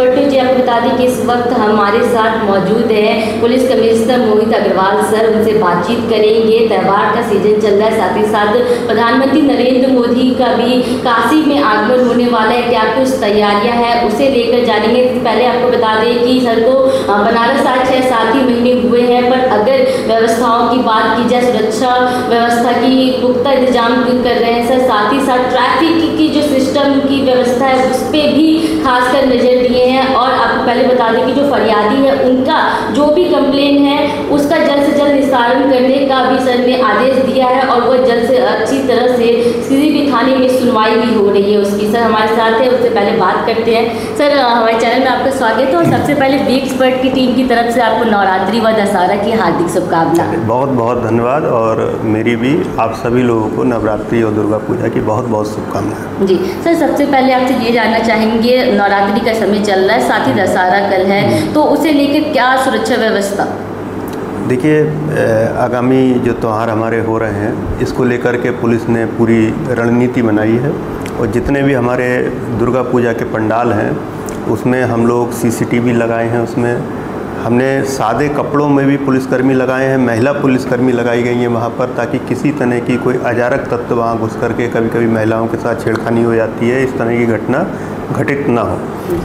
Expert जी आपको बता दें कि इस वक्त हमारे साथ मौजूद है police commissioner Mohit Agarwal sir. उनसे बातचीत करेंगे। त्यौहार का सीजन चल रहा है, साथ ही साथ प्रधानमंत्री नरेंद्र मोदी का भी काशी में आगमन होने वाला है। क्या कुछ तैयारियां हैं उसे लेकर जानेंगे। पहले आपको बता दें कि सर को बनारस आज 6-7 ही महीने हुए हैं, पर अगर व्यवस्थाओं की बात की जाए, सुरक्षा व्यवस्था की पुख्ता इंतजाम कर रहे हैं सर। साथ ही साथ ट्रैफिक की जो सिस्टम की व्यवस्था है उस पर भी खासकर नज़र दिए हैं। और आपको पहले बता दें कि जो फरियादी है उनका जो भी कंप्लेन है उसका जल्द से जल्द निस्तारण करने का भी सर ने आदेश दिया है, और वह जल्द से अच्छी तरह से किसी भी थाने में सुनवाई भी हो रही है उसकी। सर हमारे साथ है, उससे पहले बात करते हैं। सर हमारे चैनल में आपका स्वागत है, और सबसे पहले वी एक्सपर्ट की टीम की तरफ से आपको नवरात्रि व दशहरा की हार्दिक शुभकामनाएं। बहुत बहुत धन्यवाद, और मेरी भी आप सभी लोगों को नवरात्रि और दुर्गा पूजा की बहुत बहुत शुभकामनाएं। जी सर, सबसे पहले आपसे ये जानना चाहेंगे, नवरात्रि का समय चल रहा है, साथ ही दशहरा कल है, तो उसे लेकर क्या सुरक्षा व्यवस्था? देखिए, आगामी जो त्यौहार हमारे हो रहे हैं इसको लेकर के पुलिस ने पूरी रणनीति बनाई है, और जितने भी हमारे दुर्गा पूजा के पंडाल हैं उसमें हम लोग सीसीटीवी लगाए हैं। उसमें हमने सादे कपड़ों में भी पुलिसकर्मी लगाए हैं, महिला पुलिसकर्मी लगाई गई हैं वहाँ पर, ताकि किसी तरह की कोई अजारक तत्व वहाँ घुस करके कभी कभी महिलाओं के साथ छेड़खानी हो जाती है, इस तरह की घटना घटित ना हो।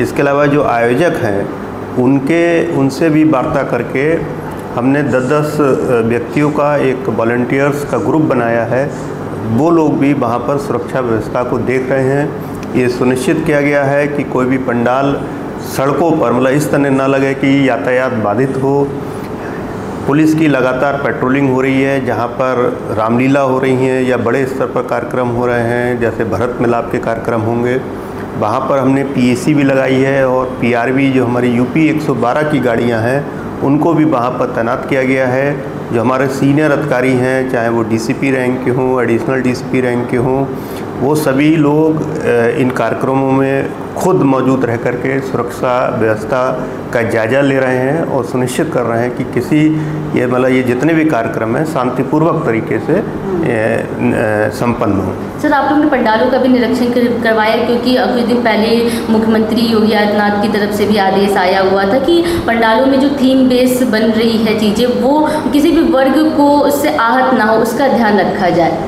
इसके अलावा जो आयोजक हैं उनसे भी वार्ता करके हमने 10-10 व्यक्तियों का एक वॉलंटियर्स का ग्रुप बनाया है। वो लोग भी वहाँ पर सुरक्षा व्यवस्था को देख रहे हैं। ये सुनिश्चित किया गया है कि कोई भी पंडाल सड़कों पर मतलब इस तरह ना लगे कि यातायात बाधित हो। पुलिस की लगातार पेट्रोलिंग हो रही है, जहाँ पर रामलीला हो रही हैं या बड़े स्तर पर कार्यक्रम हो रहे हैं, जैसे भरत मिलाप के कार्यक्रम होंगे, वहाँ पर हमने पीएसी भी लगाई है, और पीआरवी जो हमारी यूपी 112 की गाड़ियाँ हैं उनको भी वहाँ पर तैनात किया गया है। जो हमारे सीनियर अधिकारी हैं, चाहे वो डीसीपी रैंक के हों, एडिशनल डीसीपी रैंक के हों, वो सभी लोग इन कार्यक्रमों में खुद मौजूद रह करके सुरक्षा व्यवस्था का जायज़ा ले रहे हैं, और सुनिश्चित कर रहे हैं कि किसी ये जितने भी कार्यक्रम हैं शांतिपूर्वक तरीके से संपन्न हों। सर आप लोगों ने पंडालों का भी निरीक्षण करवाया, क्योंकि कुछ दिन पहले मुख्यमंत्री योगी आदित्यनाथ की तरफ से भी आदेश आया हुआ था कि पंडालों में जो थीम बेस बन रही है चीज़ें, वो किसी भी वर्ग को उससे आहत ना हो, उसका ध्यान रखा जाए।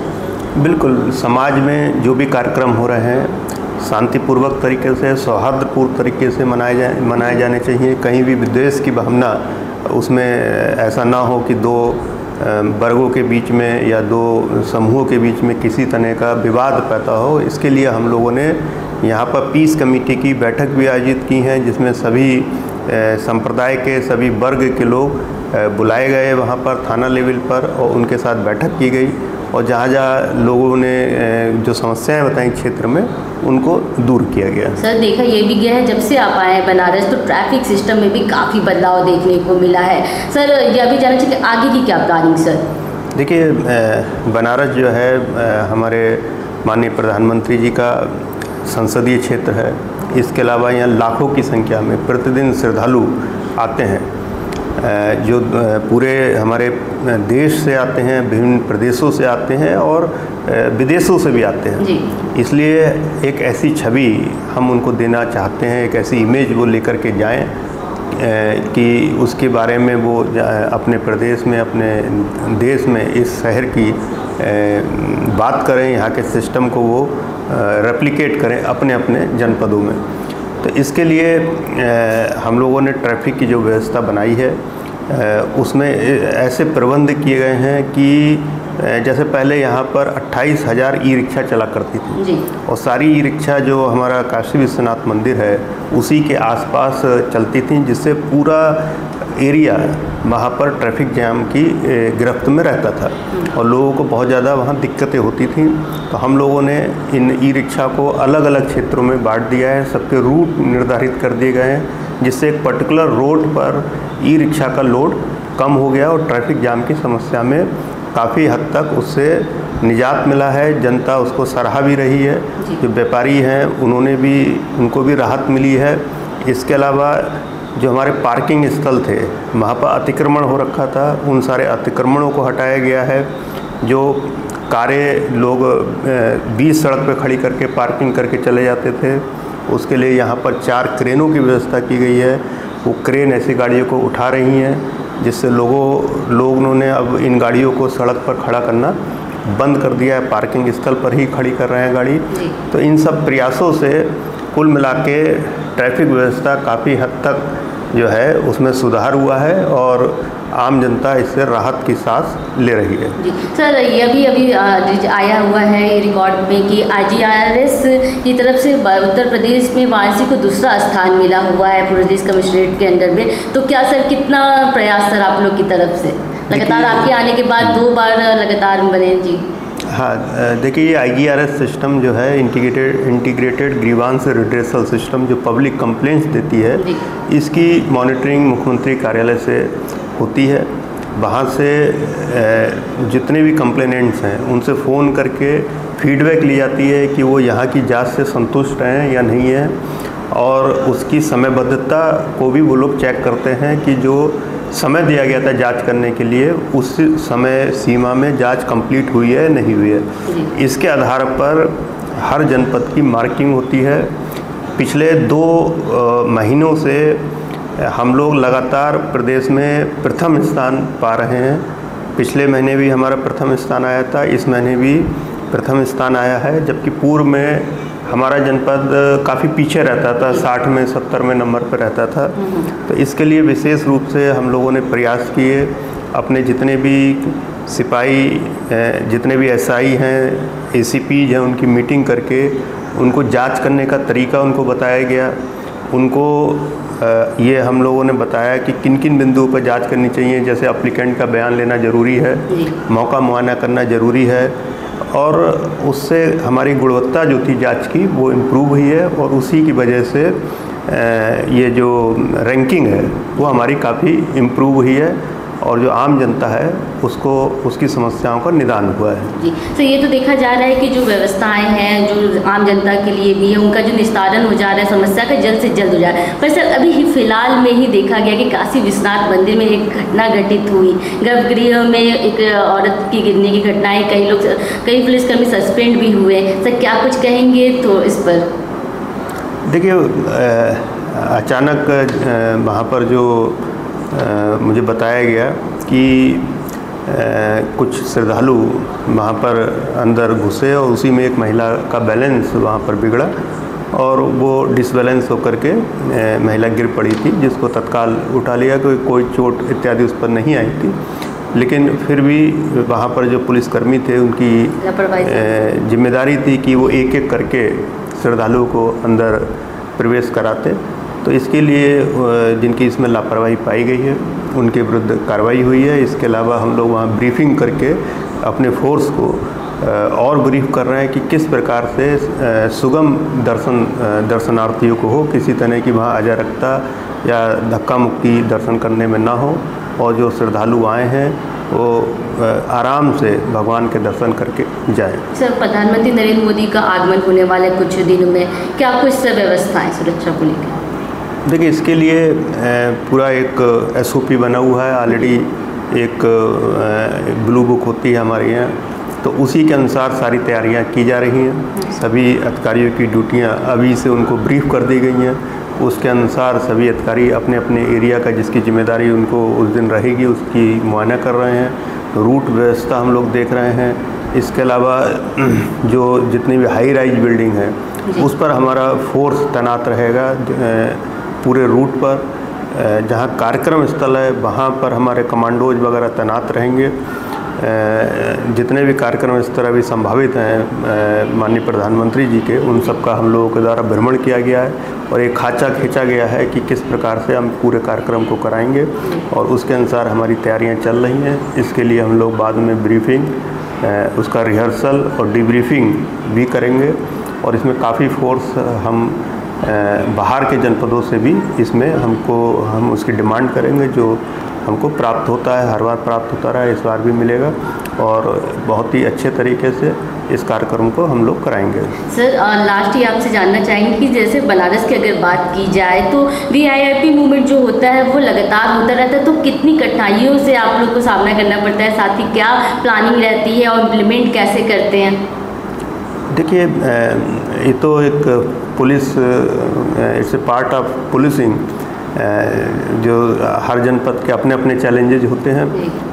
बिल्कुल, समाज में जो भी कार्यक्रम हो रहे हैं शांतिपूर्वक तरीके से, सौहार्दपूर्ण तरीके से मनाए जाने चाहिए। कहीं भी विद्वेष की भावना उसमें ऐसा ना हो कि दो वर्गों के बीच में या दो समूहों के बीच में किसी तरह का विवाद पैदा हो। इसके लिए हम लोगों ने यहाँ पर पीस कमेटी की बैठक भी आयोजित की हैं, जिसमें सभी संप्रदाय के सभी वर्ग के लोग बुलाए गए वहाँ पर थाना लेवल पर, और उनके साथ बैठक की गई, और जहाँ जहाँ लोगों ने जो समस्याएं बताई क्षेत्र में उनको दूर किया गया। सर देखा ये भी गया है, जब से आप आए हैं बनारस तो ट्रैफिक सिस्टम में भी काफ़ी बदलाव देखने को मिला है। सर यह भी जानना चाहिए कि आगे की क्या प्लानिंग सर? देखिए, बनारस जो है हमारे माननीय प्रधानमंत्री जी का संसदीय क्षेत्र है। इसके अलावा यहाँ लाखों की संख्या में प्रतिदिन श्रद्धालु आते हैं, जो पूरे हमारे देश से आते हैं, विभिन्न प्रदेशों से आते हैं, और विदेशों से भी आते हैं जी। इसलिए एक ऐसी छवि हम उनको देना चाहते हैं, एक ऐसी इमेज वो लेकर के जाएं कि उसके बारे में वो अपने प्रदेश में, अपने देश में इस शहर की बात करें, यहाँ के सिस्टम को वो रेप्लिकेट करें अपने अपने जनपदों में। तो इसके लिए हम लोगों ने ट्रैफिक की जो व्यवस्था बनाई है उसमें ऐसे प्रबंध किए गए हैं कि जैसे पहले यहाँ पर 28,000 ई रिक्शा चला करती थी जी। और सारी ई रिक्शा जो हमारा काशी विश्वनाथ मंदिर है उसी के आसपास चलती थी, जिससे पूरा एरिया वहाँ पर ट्रैफिक जैम की गिरफ्त में रहता था और लोगों को बहुत ज़्यादा वहाँ दिक्कतें होती थी। तो हम लोगों ने इन ई रिक्शा को अलग अलग क्षेत्रों में बांट दिया है, सबके रूट निर्धारित कर दिए गए हैं, जिससे एक पर्टिकुलर रोड पर ई रिक्शा का लोड कम हो गया और ट्रैफिक जाम की समस्या में काफ़ी हद तक उससे निजात मिला है। जनता उसको सराहा भी रही है, जो व्यापारी हैं उनको भी राहत मिली है। इसके अलावा जो हमारे पार्किंग स्थल थे वहाँ पर अतिक्रमण हो रखा था, उन सारे अतिक्रमणों को हटाया गया है। जो कारें लोग बीच सड़क पे खड़ी करके पार्किंग करके चले जाते थे उसके लिए यहाँ पर 4 क्रेनों की व्यवस्था की गई है। वो क्रेन ऐसी गाड़ियों को उठा रही हैं, जिससे लोगों ने अब इन गाड़ियों को सड़क पर खड़ा करना बंद कर दिया है, पार्किंग स्थल पर ही खड़ी कर रहे हैं गाड़ी। तो इन सब प्रयासों से कुल मिला के ट्रैफिक व्यवस्था काफ़ी हद तक जो है उसमें सुधार हुआ है और आम जनता इससे राहत की सांस ले रही है। जी सर, ये भी अभी आया हुआ है रिकॉर्ड में कि IGRS की तरफ से उत्तर प्रदेश में वाराणसी को दूसरा स्थान मिला हुआ है पुलिस कमिश्नरेट के अंडर में। तो क्या सर कितना प्रयास सर आप लोग की तरफ से लगातार आपके आने के बाद 2 बार लगातार बने? जी हाँ, देखिए ये IGRS सिस्टम जो है इंटीग्रेटेड ग्रीवांस रिड्रेसल सिस्टम जो पब्लिक कंप्लेंट्स देती है, इसकी मॉनिटरिंग मुख्यमंत्री कार्यालय से होती है। वहाँ से जितने भी कंप्लेनेंट्स हैं उनसे फ़ोन करके फीडबैक ली जाती है कि वो यहाँ की जांच से संतुष्ट हैं या नहीं है, और उसकी समयबद्धता को भी वो लोग चेक करते हैं कि जो समय दिया गया था जांच करने के लिए उस समय सीमा में जांच कंप्लीट हुई है नहीं हुई है। इसके आधार पर हर जनपद की मार्किंग होती है। पिछले 2 महीनों से हम लोग लगातार प्रदेश में प्रथम स्थान पा रहे हैं। पिछले महीने भी हमारा प्रथम स्थान आया था, इस महीने भी प्रथम स्थान आया है, जबकि पूर्व में हमारा जनपद काफ़ी पीछे रहता था, 60 में 70 में नंबर पर रहता था। तो इसके लिए विशेष रूप से हम लोगों ने प्रयास किए। अपने जितने भी सिपाही जितने भी SI हैं, ACPs हैं, उनकी मीटिंग करके उनको जांच करने का तरीका उनको बताया गया। उनको ये हम लोगों ने बताया कि किन किन बिंदुओं पर जांच करनी चाहिए, जैसे एप्लीकेंट का बयान लेना ज़रूरी है, मौका मुआयना करना ज़रूरी है, और उससे हमारी गुणवत्ता जो थी जांच की वो इम्प्रूव हुई है, और उसी की वजह से ये जो रैंकिंग है वो हमारी काफ़ी इम्प्रूव हुई है, और जो आम जनता है उसको उसकी समस्याओं का निदान हुआ है। जी तो ये तो देखा जा रहा है कि जो व्यवस्थाएं हैं जो आम जनता के लिए भी है उनका जो निस्तारण हो जा रहा है, समस्या का जल्द से जल्द हो जा रहा है। पर सर अभी फिलहाल में ही देखा गया कि काशी विश्वनाथ मंदिर में एक घटना घटित हुई, गर्भगृह में एक औरत की गिरने की घटनाएं, कई पुलिसकर्मी सस्पेंड भी हुए। सर क्या कुछ कहेंगे तो इस पर? देखिए अचानक वहाँ पर जो मुझे बताया गया कि कुछ श्रद्धालु वहाँ पर अंदर घुसे और उसी में एक महिला का बैलेंस वहाँ पर बिगड़ा और वो डिसबैलेंस होकर के महिला गिर पड़ी थी, जिसको तत्काल उठा लिया। कोई चोट इत्यादि उस पर नहीं आई थी, लेकिन फिर भी वहाँ पर जो पुलिसकर्मी थे उनकी जिम्मेदारी थी कि वो एक एक करके श्रद्धालुओं को अंदर प्रवेश कराते। तो इसके लिए जिनकी इसमें लापरवाही पाई गई है उनके विरुद्ध कार्रवाई हुई है। इसके अलावा हम लोग वहाँ ब्रीफिंग करके अपने फोर्स को और ब्रीफ कर रहे हैं कि किस प्रकार से सुगम दर्शनार्थियों को हो, किसी तरह की वहाँ अराजकता या धक्का मुक्की दर्शन करने में ना हो, और जो श्रद्धालु आए हैं वो आराम से भगवान के दर्शन करके जाएं। सर प्रधानमंत्री नरेंद्र मोदी का आगमन होने वाले कुछ दिनों में क्या कुछ व्यवस्थाएं सुरक्षा को लेकर? देखिए इसके लिए पूरा एक SOP बना हुआ है ऑलरेडी। एक ब्लू बुक होती है हमारे यहाँ, तो उसी के अनुसार सारी तैयारियां की जा रही हैं। सभी अधिकारियों की ड्यूटियां अभी से उनको ब्रीफ कर दी गई हैं। उसके अनुसार सभी अधिकारी अपने अपने एरिया का जिसकी जिम्मेदारी उनको उस दिन रहेगी उसकी मुआयना कर रहे हैं। रूट व्यवस्था हम लोग देख रहे हैं। इसके अलावा जो जितनी भी हाई राइज बिल्डिंग है उस पर हमारा फोर्स तैनात रहेगा। पूरे रूट पर जहाँ कार्यक्रम स्थल है वहाँ पर हमारे कमांडोज वगैरह तैनात रहेंगे। जितने भी कार्यक्रम स्थल अभी संभावित हैं माननीय प्रधानमंत्री जी के, उन सब का हम लोगों के द्वारा भ्रमण किया गया है और एक खाचा खींचा गया है कि किस प्रकार से हम पूरे कार्यक्रम को कराएंगे, और उसके अनुसार हमारी तैयारियां चल रही हैं। इसके लिए हम लोग बाद में ब्रीफिंग, उसका रिहर्सल और डिब्रीफिंग भी करेंगे, और इसमें काफ़ी फोर्स हम बाहर के जनपदों से भी इसमें हम उसकी डिमांड करेंगे। जो हमको प्राप्त होता है, हर बार प्राप्त होता रहा है, इस बार भी मिलेगा, और बहुत ही अच्छे तरीके से इस कार्यक्रम को हम लोग कराएंगे। सर लास्ट ही आपसे जानना चाहेंगे कि जैसे बनारस की अगर बात की जाए तो VIP मूवमेंट जो होता है वो लगातार होता रहता है, तो कितनी कठिनाइयों से आप लोग को सामना करना पड़ता है, साथ ही क्या प्लानिंग रहती है और इम्प्लीमेंट कैसे करते हैं? देखिए, ये तो एक police, it's a part of policing. जो हर जनपद के अपने अपने चैलेंजेज होते हैं।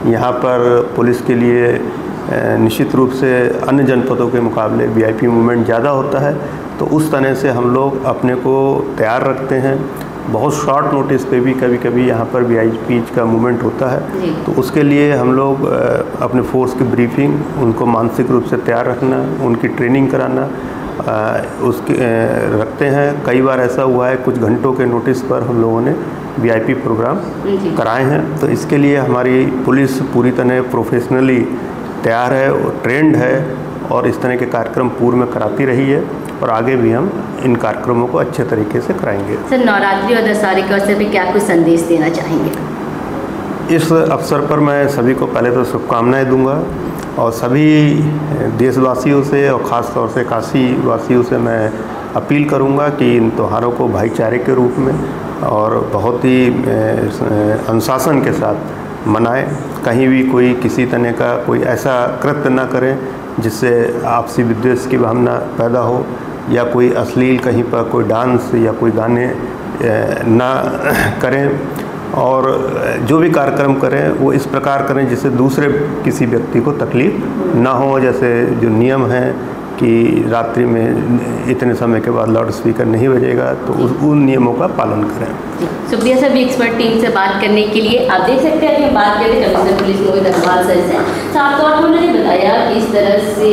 यहाँ पर पुलिस के लिए निश्चित रूप से अन्य जनपदों के मुकाबले वीआईपी मूवमेंट ज़्यादा होता है, तो उस तरह से हम लोग अपने को तैयार रखते हैं। बहुत शॉर्ट नोटिस पे भी कभी कभी यहाँ पर वीआईपी का मूवमेंट होता है, तो उसके लिए हम लोग अपने फोर्स की ब्रीफिंग, उनको मानसिक रूप से तैयार रखना, उनकी ट्रेनिंग कराना उसके रखते हैं। कई बार ऐसा हुआ है कुछ घंटों के नोटिस पर हम लोगों ने वीआईपी प्रोग्राम कराए हैं। तो इसके लिए हमारी पुलिस पूरी तरह प्रोफेशनली तैयार है और ट्रेंड है, और इस तरह के कार्यक्रम पूर्व में कराती रही है, और आगे भी हम इन कार्यक्रमों को अच्छे तरीके से कराएंगे। सर, नवरात्रि और दशहरे के अवसर पर क्या कुछ संदेश देना चाहेंगे? इस अवसर पर मैं सभी को पहले तो शुभकामनाएं दूंगा, और सभी देशवासियों से और ख़ास तौर से काशी वासियों से मैं अपील करूंगा कि इन त्योहारों को भाईचारे के रूप में और बहुत ही अनुशासन के साथ मनाएं। कहीं भी कोई किसी तरह का कोई ऐसा कृत्य ना करें जिससे आपसी विद्वेष की भावना पैदा हो, या कोई अश्लील कहीं पर कोई डांस या कोई गाने ना करें, और जो भी कार्यक्रम करें वो इस प्रकार करें जिससे दूसरे किसी व्यक्ति को तकलीफ ना हो। जैसे जो नियम है कि रात्रि में इतने समय के बाद लाउड स्पीकर नहीं बजेगा, तो उन नियमों का पालन करें। शुक्रिया सर, एक्सपर्ट टीम से बात करने के लिए। आप देख सकते हैं कि हम बात करें commissioner police Mohit Agarwal sir से। साफ तौर पर उन्होंने बताया कि इस तरह से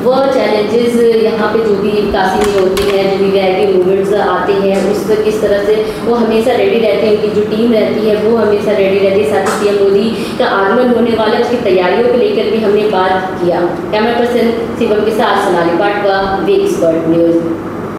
वह चैलेंजेस यहाँ पे जो भी काशी में होते हैं, जो भी वीआईपी मूवमेंट्स आते हैं, उस पर किस तरह से वो हमेशा रेडी रहते हैं, उनकी जो टीम रहती है वो हमेशा रेडी रहती है। साथ ही पीएम मोदी का आगमन होने वाला है, उसकी तैयारियों को लेकर भी हमने बात किया। कैमरा पर्सन शिवम के साथ सोनाली पाटवा, वे एक्सपर्ट न्यूज़।